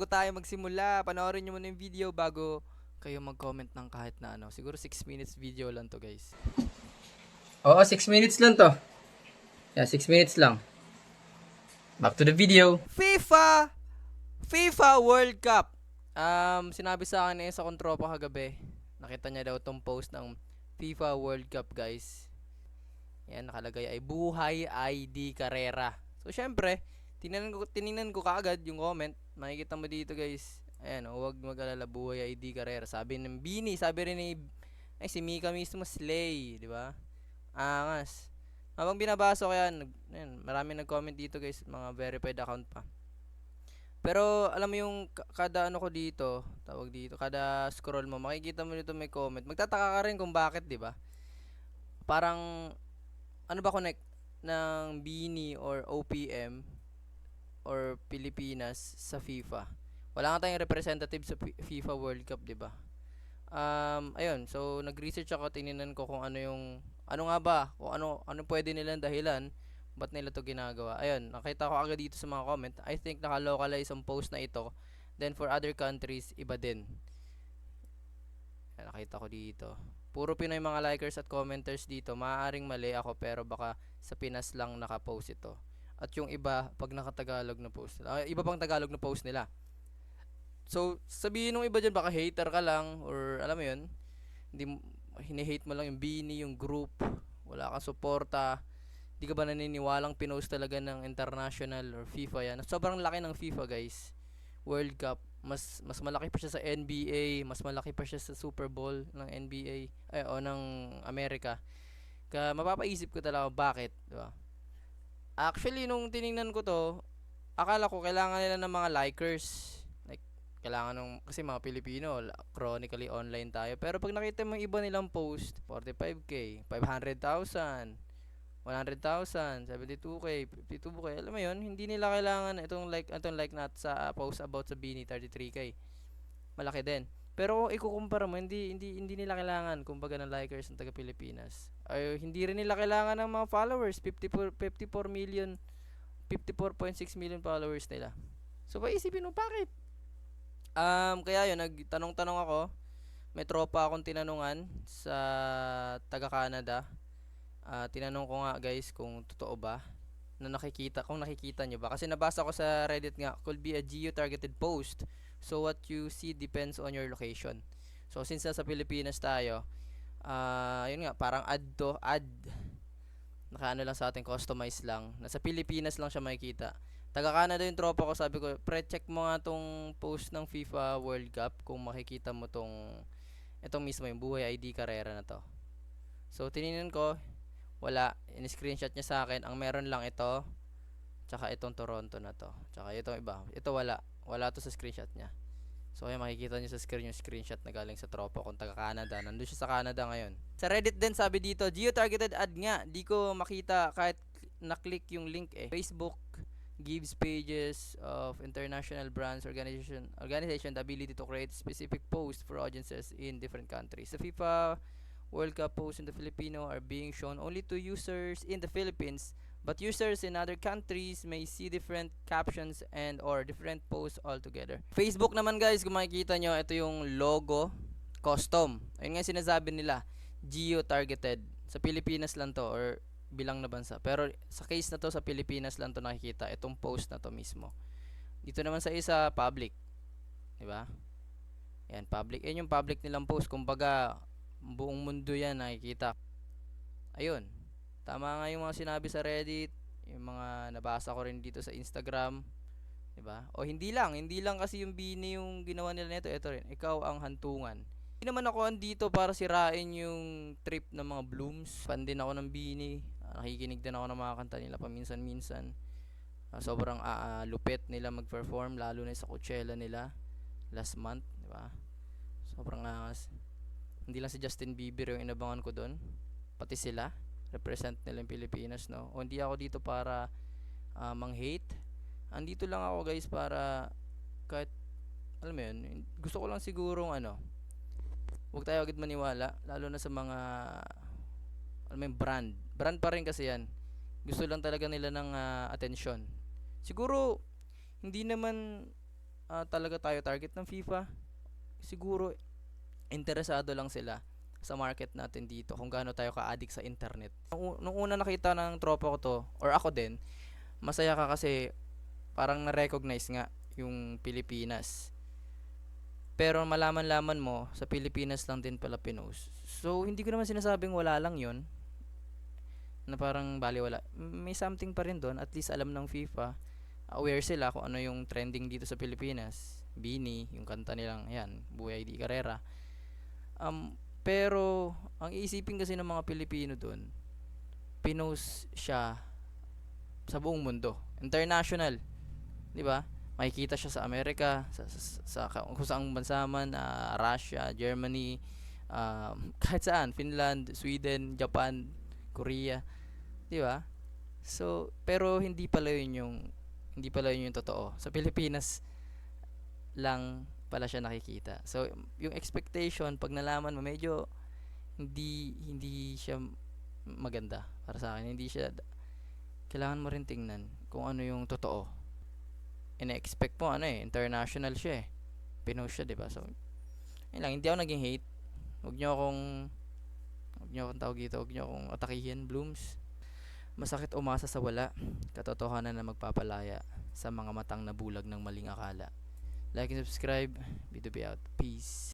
Bago tayo magsimula, panoorin nyo muna yung video bago kayo mag-comment ng kahit na ano. Siguro 6 minutes video lang to, guys. Oo, 6 minutes lang to. Yeah, 6 minutes lang. Back to the video. FIFA World Cup. Sinabi sa akin sa kontropa kagabi. Nakita niya daw tong post ng FIFA World Cup, guys. Yan, nakalagay ay Buhay ID Carrera. So, syempre, tiningnan ko kaagad yung comment. Makikita mo dito, guys. Ayan, huwag mag-alala, Buhay ID Carrera. Sabi ng Bini, sabi rin ni si Mika mismo, Slay, di ba? Angas. Habang binabasa ko yan, marami nag-comment dito, guys, mga verified account pa. Pero alam mo yung kada ano ko dito, tawag dito, kada scroll mo, makikita mo dito may comment. Magtataka ka rin kung bakit, 'di ba? Parang ano ba connect ng Bini or OPM or Pilipinas sa FIFA? Wala nga tayong representative sa FIFA World Cup, 'di ba? Ayun, so nag-research ako, tiningnan ko kung ano nga ba, kung ano pwede nilang dahilan ba't nila to ginagawa. Ayun, nakita ko agad dito sa mga comment. I think naka-localize ang post na ito. Then for other countries, iba din. Ayan, nakita ko dito. Puro Pinoy mga likers at commenters dito. Maaaring mali ako pero baka sa Pinas lang naka-post ito. At yung iba, pag naka-Tagalog na post nila. Iba pang Tagalog na post nila. So, sabihin nung iba dyan, baka hater ka lang or alam mo yun, hindi hini-hate mo lang yung Bini, yung group, wala kang suporta. Di ka ba naniniwalang pinost talaga ng international or FIFA yan? Sobrang laki ng FIFA, guys. World Cup. Mas malaki pa siya sa NBA, mas malaki pa siya sa Super Bowl ng NBA o ng Amerika. Kaya mapapaisip ko talaga bakit, di ba? Actually, nung tiningnan ko to, akala ko kailangan nila ng mga likers. Like, kailangan nung, kasi mga Pilipino, chronically online tayo. Pero pag nakita mo yung iba nilang post, 45k, 500,000, 100,000, 72k, 52k, alam mo yun, hindi nila kailangan itong like nat sa post about sa Bini 33k. Malaki din. Pero kung ikukumpara mo, hindi nila kailangan kumbaga ng likers ng taga Pilipinas. Ay hindi rin nila kailangan ng mga followers, 54 million, 54.6 million followers nila. So paisipin mo bakit? Kaya yun, nagtanong-tanong ako. May tropa akong tinanungan sa taga Canada. Tinanong ko nga, guys, kung totoo ba na kung nakikita nyo ba, kasi nabasa ko sa Reddit nga, could be a geo-targeted post, so what you see depends on your location. So since nasa Pilipinas tayo, yun nga, parang ad nakaano lang sa ating, customize lang, nasa Pilipinas lang siya makikita. Taga Canada yung tropa ko, sabi ko, pre-check mo nga tong post ng FIFA World Cup kung makikita mo itong mismo yung Buhay ID Carrera na to. So tiningnan ko, wala, in-screenshot niya sa akin. Ang meron lang ito, tsaka itong Toronto na to, tsaka itong iba. Ito wala to sa screenshot niya. So kaya makikita niyo sa screen yung screenshot na galing sa tropa kung taga Canada. Nandun siya sa Canada ngayon. Sa Reddit din sabi dito, geo-targeted ad nga. Di ko makita kahit na-click yung link eh. Facebook gives pages of international brands organization the ability to create specific posts for audiences in different countries. The FIFA World Cup posts in the Filipino are being shown only to users in the Philippines, but users in other countries may see different captions and or different posts altogether. Facebook naman, guys, kung makikita nyo, ito yung logo, custom. Ayun nga sinasabi nila, geo-targeted. Sa Pilipinas lang to or bilang na bansa. Pero sa case na to, sa Pilipinas lang to nakikita, itong post na to mismo. Dito naman sa isa, public. Diba? Yan, public. Yan yung public nilang post. Kumbaga, buong mundo yan nakikita. Ayun, tama nga yung mga sinabi sa Reddit, yung mga nabasa ko rin dito sa Instagram, 'di ba? O hindi lang kasi yung Bini yung ginawa nila nito, ito rin, ikaw ang hantungan. Hindi naman ako andito para sirain yung trip ng mga Blooms. Fan din ako ng Bini. Nakikinig din ako ng mga kanta nila paminsan-minsan. Sobrang lupit nila mag-perform, lalo na sa Coachella nila last month, 'di ba? Sobrang angas. Hindi lang si Justin Bieber yung inabangan ko doon, pati sila represent nila yung Pilipinas, no? O hindi ako dito para mang-hate. Andito lang ako, guys, para kahit alam mo yun, gusto ko lang sigurong huwag tayo agad maniwala, lalo na sa mga alam mo yung brand pa rin kasi yan. Gusto lang talaga nila ng atensyon. Siguro hindi naman talaga tayo target ng FIFA. Siguro interesado lang sila sa market natin dito kung gaano tayo ka-addict sa internet. Nung una nakita ng tropa ko to, or ako din, masaya ka kasi parang na-recognize nga yung Pilipinas. Pero malaman-laman mo, sa Pilipinas lang din pala pinost. So, hindi ko naman sinasabing wala lang yon na parang baliwala. May something pa rin doon. At least alam ng FIFA. Aware sila kung ano yung trending dito sa Pilipinas. Bini, yung kanta nilang, yan, Buhay Di Carrera. Pero, ang iisipin kasi ng mga Pilipino doon, pinost siya sa buong mundo. International. Di ba? Makikita siya sa Amerika, sa kung saang bansa man, Russia, Germany, kahit saan, Finland, Sweden, Japan, Korea, 'di ba? So, pero hindi pala yun yung totoo. Sa Pilipinas lang pala siya nakikita. So, yung expectation pag nalaman mo medyo hindi siya maganda para sa akin. Hindi siya kailangan mo rin tingnan kung ano yung totoo. Ina-expect mo international siya eh. Pinost siya, 'di ba? So, yun lang, hindi ako naging hate. Huwag niyo akong tawag dito, huwag niyo akong atakihin, Blooms. Masakit umasa sa wala, katotohanan na magpapalaya sa mga matang nabulag ng maling akala. Like and subscribe, B2B out. Peace.